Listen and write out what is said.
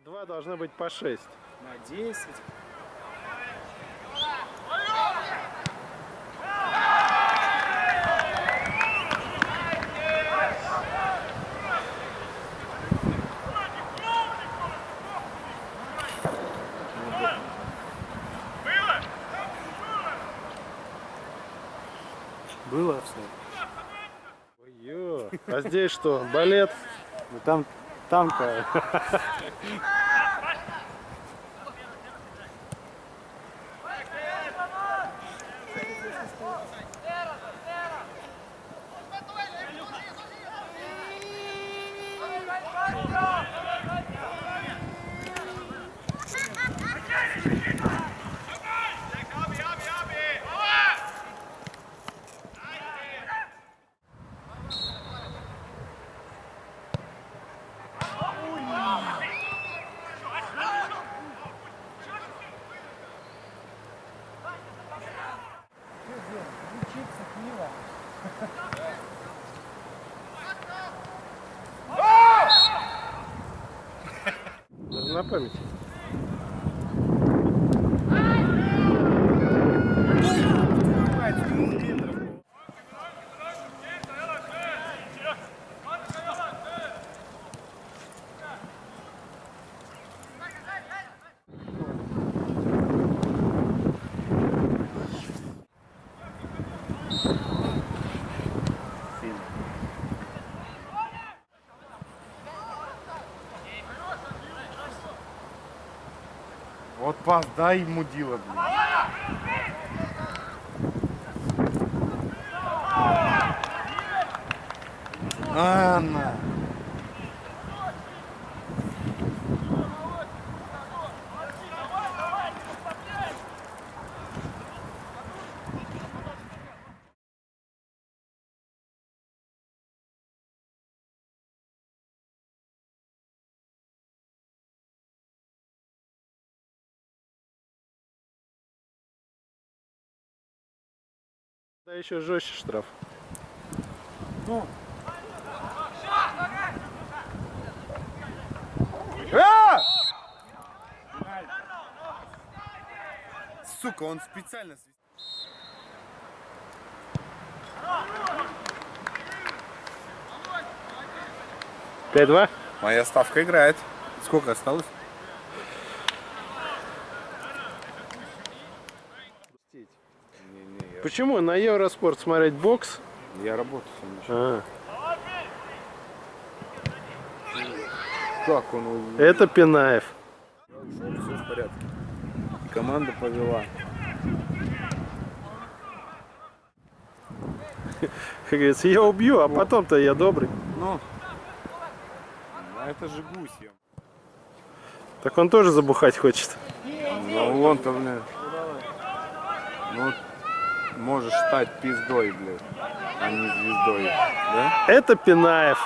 Два должны быть по 6. На 10. Было все. Ой-ё. А здесь что, балет? Ну там танка. Даже на память. Вот пас, дай ему дила, блин. Анна. Да еще жестче штраф. Ну, А! Сука, он специально свистит. Пять-два? Моя ставка играет. Сколько осталось? Не, Почему на Евроспорт смотреть бокс? я работаю сам еще. А, Как он? это Пинаев. Все в порядке. Команда повела. Как говорится, я убью, а потом-то я добрый. Ну, а это же гусь. Так он тоже забухать хочет. Ну он-то, блин. Ну, можешь стать пиздой, блин, а не звездой, да? Это Пинаев.